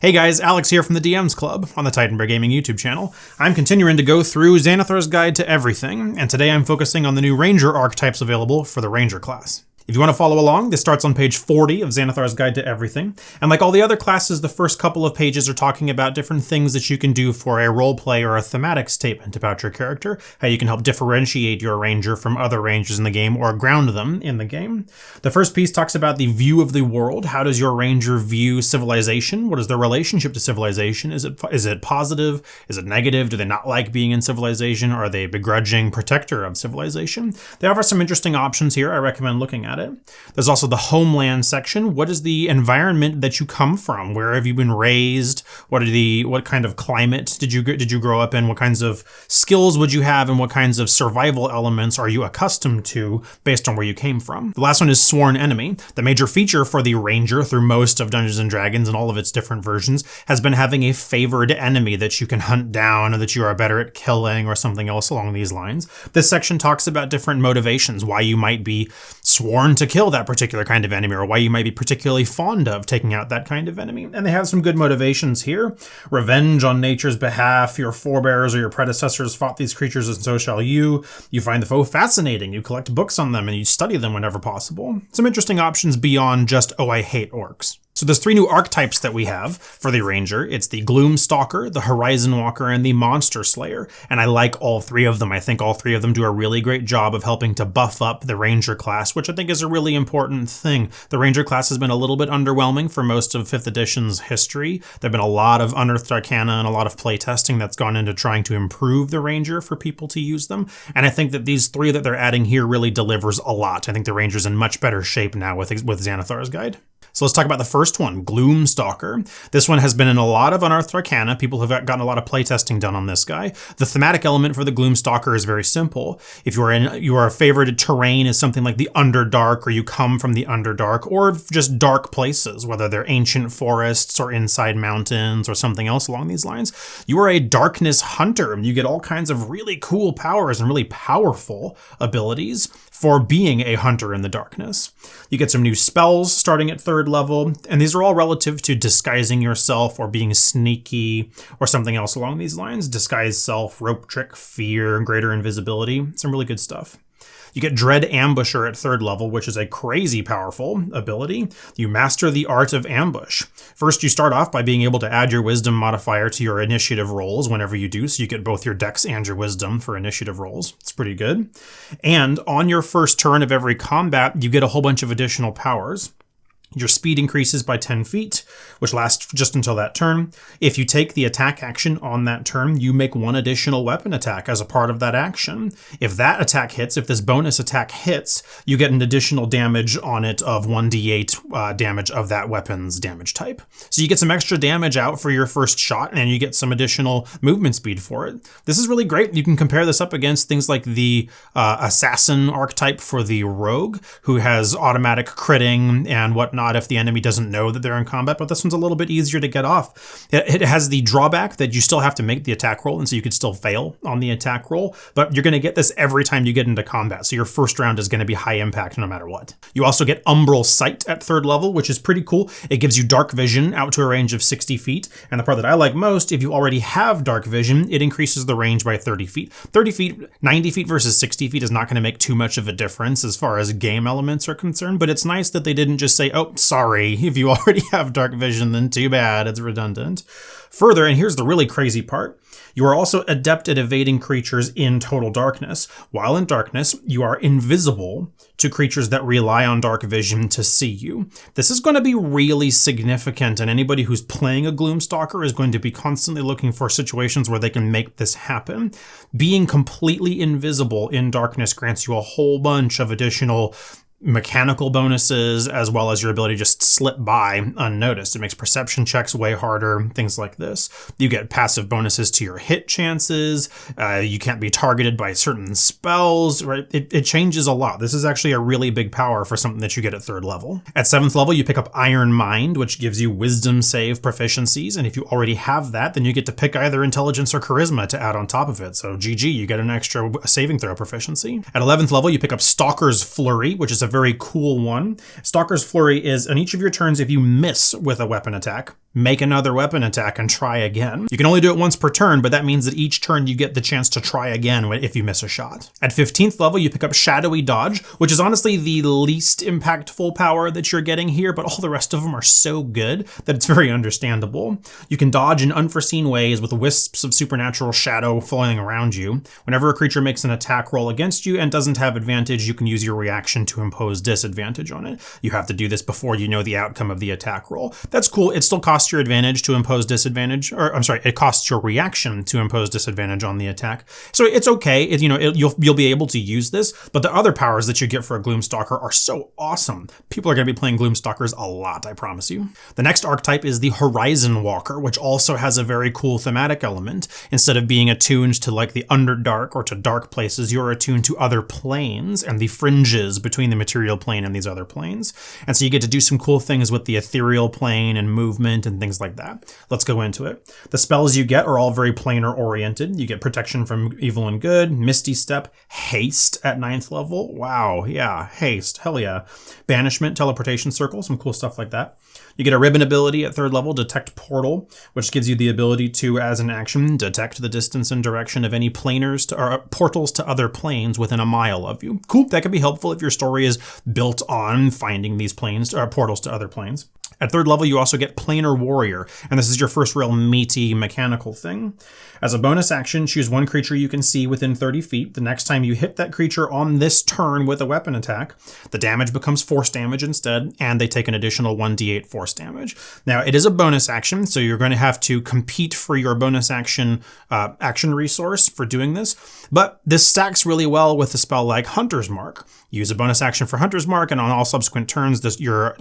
Hey guys, Alex here from the DMs Club on the Titanberg Gaming YouTube channel. I'm continuing to go through Xanathar's Guide to Everything, and today I'm focusing on the new Ranger archetypes available for the Ranger class. If you want to follow along, this starts on page 40 of Xanathar's Guide to Everything. And like all the other classes, the first couple of pages are talking about different things that you can do for a roleplay or a thematic statement about your character, how you can help differentiate your ranger from other rangers in the game or ground them in the game. The first piece talks about the view of the world. How does your ranger view civilization? What is their relationship to civilization? Is it positive? Is it negative? Do they not like being in civilization? Are they a begrudging protector of civilization? They offer some interesting options here I recommend looking at. There's also the homeland section. What is the environment that you come from? Where have you been raised? What kind of climate did you grow up in? What kinds of skills would you have, and what kinds of survival elements are you accustomed to based on where you came from? The last one is sworn enemy. The major feature for the Ranger through most of Dungeons and Dragons and all of its different versions has been having a favored enemy that you can hunt down, or that you are better at killing, or something else along these lines. This section talks about different motivations, why you might be sworn to kill that particular kind of enemy, or why you might be particularly fond of taking out that kind of enemy. And they have some good motivations here. Revenge on nature's behalf. Your forebears or your predecessors fought these creatures, and so shall you. You find the foe fascinating. You collect books on them and you study them whenever possible. Some interesting options beyond just, oh, I hate orcs. So there's three new archetypes that we have for the Ranger. It's the Gloom Stalker, the Horizon Walker, and the Monster Slayer. And I like all three of them. I think all three of them do a really great job of helping to buff up the Ranger class, which I think is a really important thing. The Ranger class has been a little bit underwhelming for most of 5th edition's history. There have been a lot of unearthed arcana and a lot of playtesting that's gone into trying to improve the Ranger for people to use them. And I think that these three that they're adding here really delivers a lot. I think the Ranger's in much better shape now with Xanathar's Guide. So let's talk about the first one, Gloom Stalker. This one has been in a lot of Unearthed Arcana. People have gotten a lot of playtesting done on this guy. The thematic element for the Gloom Stalker is very simple. If your favorite terrain is something like the Underdark, or you come from the Underdark, or just dark places, whether they're ancient forests or inside mountains or something else along these lines, you are a darkness hunter, and you get all kinds of really cool powers and really powerful abilities for being a hunter in the darkness. You get some new spells starting at 3rd level, and these are all relative to disguising yourself or being sneaky or something else along these lines. Disguise self, rope trick, fear, greater invisibility, some really good stuff. You get Dread Ambusher at 3rd level, which is a crazy powerful ability. You master the art of ambush. First, you start off by being able to add your wisdom modifier to your initiative rolls whenever you do, so you get both your dex and your wisdom for initiative rolls. It's pretty good. And on your first turn of every combat, you get a whole bunch of additional powers. Your speed increases by 10 feet, which lasts just until that turn. If you take the attack action on that turn, you make one additional weapon attack as a part of that action. If that attack hits, if this bonus attack hits, you get an additional damage on it of 1d8 damage of that weapon's damage type. So you get some extra damage out for your first shot, and you get some additional movement speed for it. This is really great. You can compare this up against things like the assassin archetype for the rogue, who has automatic critting and whatnot if the enemy doesn't know that they're in combat, but this one's a little bit easier to get off. It has the drawback that you still have to make the attack roll, and so you could still fail on the attack roll, but you're going to get this every time you get into combat, so your first round is going to be high impact no matter what. You also get Umbral Sight at 3rd level, which is pretty cool. It gives you dark vision out to a range of 60 feet, and the part that I like most, if you already have dark vision, it increases the range by 30 feet. 30 feet, 90 feet versus 60 feet is not going to make too much of a difference as far as game elements are concerned, but it's nice that they didn't just say, oh, sorry, if you already have dark vision, then too bad, it's redundant. Further, and here's the really crazy part, you are also adept at evading creatures in total darkness. While in darkness, you are invisible to creatures that rely on dark vision to see you. This is going to be really significant, and anybody who's playing a Gloom Stalker is going to be constantly looking for situations where they can make this happen. Being completely invisible in darkness grants you a whole bunch of additional mechanical bonuses, as well as your ability to just slip by unnoticed. It makes perception checks way harder, things like this. You get passive bonuses to your hit chances. You can't be targeted by certain spells, right? It changes a lot. This is actually a really big power for something that you get at 3rd level. At 7th level, you pick up Iron Mind, which gives you wisdom save proficiencies. And if you already have that, then you get to pick either intelligence or charisma to add on top of it. So GG, you get an extra saving throw proficiency. At 11th level, you pick up Stalker's Flurry, which is a a very cool one. Stalker's Flurry is, on each of your turns, if you miss with a weapon attack, make another weapon attack and try again. You can only do it once per turn, but that means that each turn you get the chance to try again if you miss a shot. At 15th level, you pick up Shadowy Dodge, which is honestly the least impactful power that you're getting here, but all the rest of them are so good that it's very understandable. You can dodge in unforeseen ways with wisps of supernatural shadow flowing around you. Whenever a creature makes an attack roll against you and doesn't have advantage, you can use your reaction to impose disadvantage on it. You have to do this before you know the outcome of the attack roll. That's cool. It still costs your advantage to impose disadvantage, or I'm sorry, it costs your reaction to impose disadvantage on the attack. So it's okay. You'll be able to use this, but the other powers that you get for a Gloom Stalker are so awesome. People are going to be playing Gloom Stalkers a lot, I promise you. The next archetype is the Horizon Walker, which also has a very cool thematic element. Instead of being attuned to like the Underdark or to dark places, you're attuned to other planes and the fringes between the material plane and these other planes. And so you get to do some cool things with the ethereal plane and movement and things like that. Let's go into it. The spells you get are all very planar oriented. You get protection from evil and good, Misty Step, Haste at 9th level. Wow, yeah, Haste, hell yeah. Banishment, Teleportation Circle, some cool stuff like that. You get a ribbon ability at 3rd level, Detect Portal, which gives you the ability to, as an action, detect the distance and direction of any planers or portals to other planes within a mile of you. Cool, that can be helpful if your story is built on finding these planes or portals to other planes. At 3rd level, you also get Planar Warrior, and this is your first real meaty mechanical thing. As a bonus action, choose one creature you can see within 30 feet. The next time you hit that creature on this turn with a weapon attack, the damage becomes force damage instead, and they take an additional 1d8 force damage. Now, it is a bonus action, so you're going to have to compete for your bonus action resource for doing this, but this stacks really well with a spell like Hunter's Mark. Use a bonus action for Hunter's Mark, and on all subsequent turns, your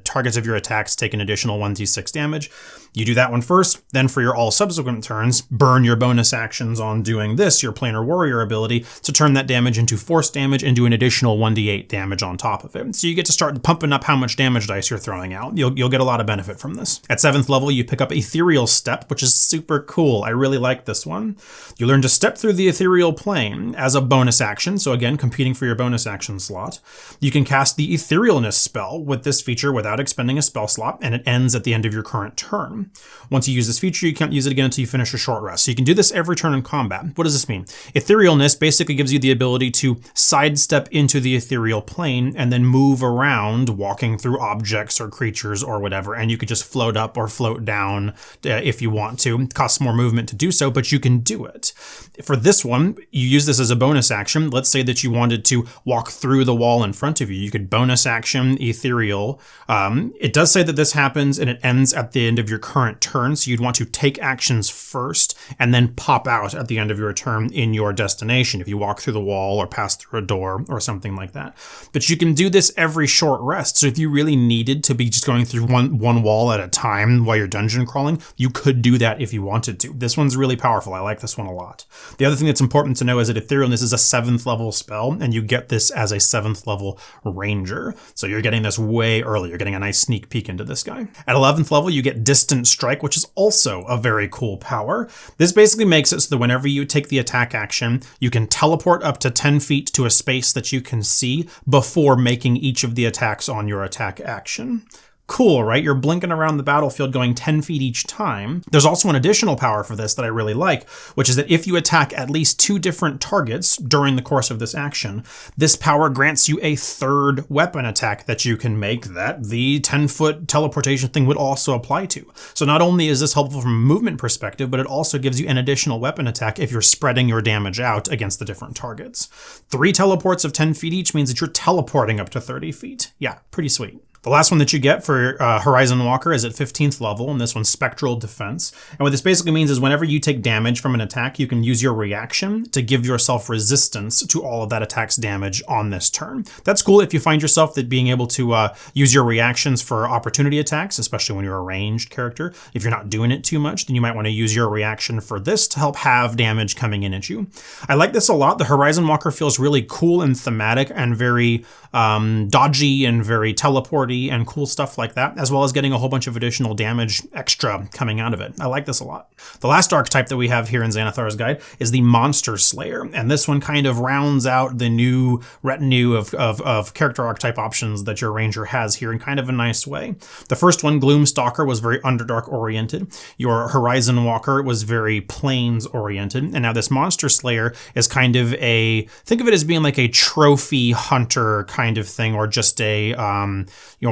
targets of your attacks take an additional 1d6 damage. You do that one first, then for your all subsequent turns, burn your bonus actions on doing this, your Planar Warrior ability, to turn that damage into force damage and do an additional 1d8 damage on top of it. So you get to start pumping up how much damage dice you're throwing out. You'll get a lot of benefit from this. At 7th level, you pick up Ethereal Step, which is super cool. I really like this one. You learn to step through the ethereal plane as a bonus action, so again, competing for your bonus action slot. You can cast the Etherealness spell with this feature without expending a spell slot, and it ends at the end of your current turn. Once you use this feature, you can't use it again until you finish a short rest. So you can do this every turn in combat. What does this mean? Etherealness basically gives you the ability to sidestep into the ethereal plane and then move around, walking through objects or creatures or whatever, and you could just float up or float down if you want to. It costs more movement to do so, but you can do it. For this one, you use this as a bonus action. Let's say that you wanted to walk through the wall in front of you. You could bonus action Ethereal. It does say that this happens and it ends at the end of your current turn, so you'd want to take actions first and then pop out at the end of your turn in your destination if you walk through the wall or pass through a door or something like that. But you can do this every short rest, so if you really needed to be just going through one wall at a time while you're dungeon crawling, you could do that if you wanted to. This one's really powerful. I like this one a lot. The other thing that's important to know is that Etherealness is a 7th level spell, and you get this as a 7th level Ranger. So you're getting this way early. You're getting a nice sneak peek into this guy. At 11th level, you get Distant Strike, which is also a very cool power. This basically makes it so that whenever you take the attack action, you can teleport up to 10 feet to a space that you can see before making each of the attacks on your attack action. Cool, right? You're blinking around the battlefield going 10 feet each time. There's also an additional power for this that I really like, which is that if you attack at least 2 different targets during the course of this action, this power grants you a 3rd weapon attack that you can make that the 10-foot teleportation thing would also apply to. So not only is this helpful from a movement perspective, but it also gives you an additional weapon attack if you're spreading your damage out against the different targets. 3 teleports of 10 feet each means that you're teleporting up to 30 feet. Yeah, pretty sweet. The last one that you get for Horizon Walker is at 15th level, and this one's Spectral Defense. And what this basically means is whenever you take damage from an attack, you can use your reaction to give yourself resistance to all of that attack's damage on this turn. That's cool if you find yourself that being able to use your reactions for opportunity attacks, especially when you're a ranged character. If you're not doing it too much, then you might want to use your reaction for this to help have damage coming in at you. I like this a lot. The Horizon Walker feels really cool and thematic and very dodgy and very teleporty party and cool stuff like that, as well as getting a whole bunch of additional damage extra coming out of it. I like this a lot. The last archetype that we have here in Xanathar's Guide is the Monster Slayer, and this one kind of rounds out the new retinue of character archetype options that your ranger has here in kind of a nice way. The first one, Gloom Stalker, was very Underdark oriented. Your Horizon Walker was very Plains oriented, and now this Monster Slayer is kind of think of it as being like a trophy hunter kind of thing, or just a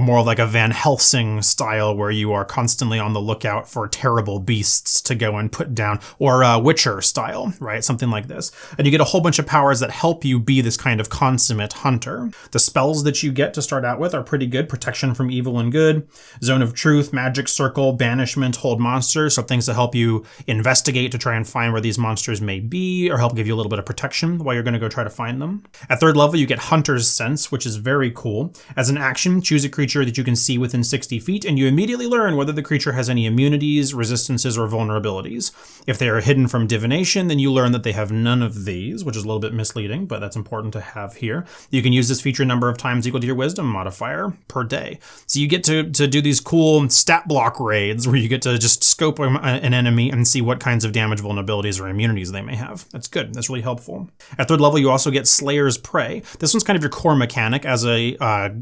more of like a Van Helsing style where you are constantly on the lookout for terrible beasts to go and put down, or Witcher style, right? Something like this. And you get a whole bunch of powers that help you be this kind of consummate hunter. The spells that you get to start out with are pretty good. Protection from evil and good, Zone of Truth, Magic Circle, Banishment, Hold Monsters, so things to help you investigate to try and find where these monsters may be, or help give you a little bit of protection while you're going to go try to find them. At third level, you get Hunter's Sense, which is very cool. As an action, choose a creature that you can see within 60 feet, and you immediately learn whether the creature has any immunities, resistances, or vulnerabilities. If they are hidden from divination, then you learn that they have none of these, which is a little bit misleading, but that's important to have here. You can use this feature number of times equal to your wisdom modifier per day. So you get to do these cool stat block raids where you get to just scope an enemy and see what kinds of damage, vulnerabilities, or immunities they may have. That's good. That's really helpful. At third level, you also get Slayer's Prey. This one's kind of your core mechanic as a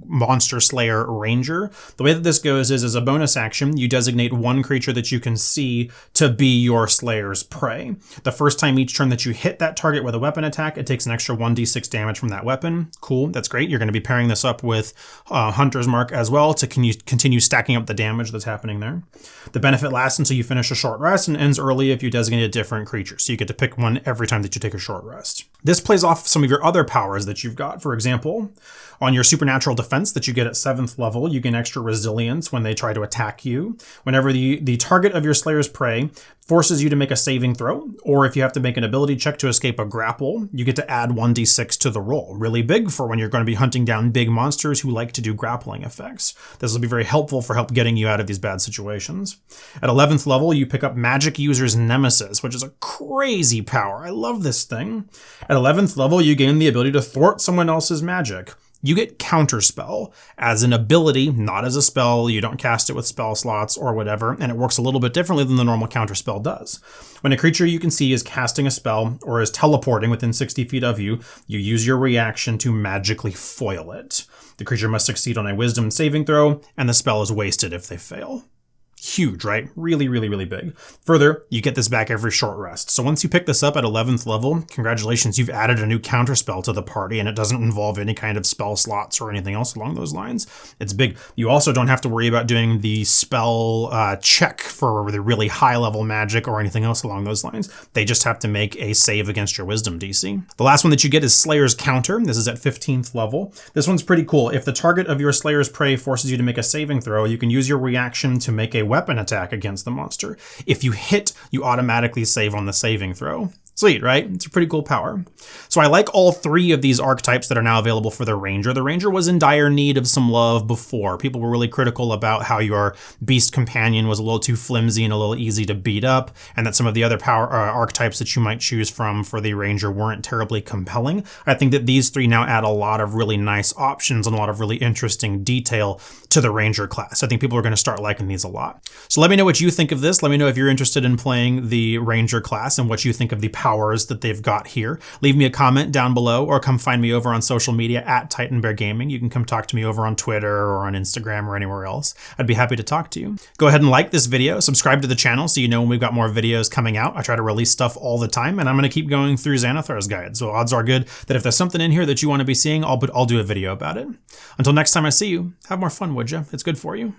Monster Slayer Ranger. The way that this goes is, as a bonus action, you designate one creature that you can see to be your Slayer's Prey. The first time each turn that you hit that target with a weapon attack, it takes an extra 1d6 damage from that weapon. Cool, that's great. You're going to be pairing this up with Hunter's Mark as well to continue stacking up the damage that's happening there. The benefit lasts until you finish a short rest and ends early if you designate a different creature, so you get to pick one every time that you take a short rest. This plays off some of your other powers that you've got. For example, on your supernatural defense that you get at 7th level, you gain extra resilience when they try to attack you. Whenever the target of your Slayer's Prey forces you to make a saving throw, or if you have to make an ability check to escape a grapple, you get to add 1d6 to the roll. Really big for when you're going to be hunting down big monsters who like to do grappling effects. This will be very helpful for help getting you out of these bad situations. At 11th level, you pick up Magic User's Nemesis, which is a crazy power. I love this thing. At 11th level, you gain the ability to thwart someone else's magic. You get Counterspell as an ability, not as a spell. You don't cast it with spell slots or whatever, and it works a little bit differently than the normal Counterspell does. When a creature you can see is casting a spell or is teleporting within 60 feet of you, you use your reaction to magically foil it. The creature must succeed on a Wisdom saving throw, and the spell is wasted if they fail. Huge, right? Really, really, really big. Further, you get this back every short rest. So once you pick this up at 11th level, congratulations, you've added a new counterspell to the party, and it doesn't involve any kind of spell slots or anything else along those lines. It's big. You also don't have to worry about doing the spell check for the really high level magic or anything else along those lines. They just have to make a save against your wisdom DC. The last one that you get is Slayer's Counter. This is at 15th level. This one's pretty cool. If the target of your Slayer's Prey forces you to make a saving throw, you can use your reaction to make a weapon attack against the monster. If you hit, you automatically save on the saving throw. Sweet, right? It's a pretty cool power. So I like all three of these archetypes that are now available for the Ranger. The Ranger was in dire need of some love before. People were really critical about how your Beast Companion was a little too flimsy and a little easy to beat up, and that some of the other power archetypes that you might choose from for the Ranger weren't terribly compelling. I think that these three now add a lot of really nice options and a lot of really interesting detail to the Ranger class. I think people are going to start liking these a lot. So let me know what you think of this. Let me know if you're interested in playing the Ranger class and what you think of the powers that they've got here. Leave me a comment down below, or come find me over on social media at Titan Bear Gaming. You can come talk to me over on Twitter or on Instagram or anywhere else. I'd be happy to talk to you. Go ahead and like this video, subscribe to the channel so you know when we've got more videos coming out. I try to release stuff all the time, and I'm going to keep going through Xanathar's Guide. So odds are good that if there's something in here that you want to be seeing, I'll do a video about it. Until next time I see you, have more fun, would you? It's good for you.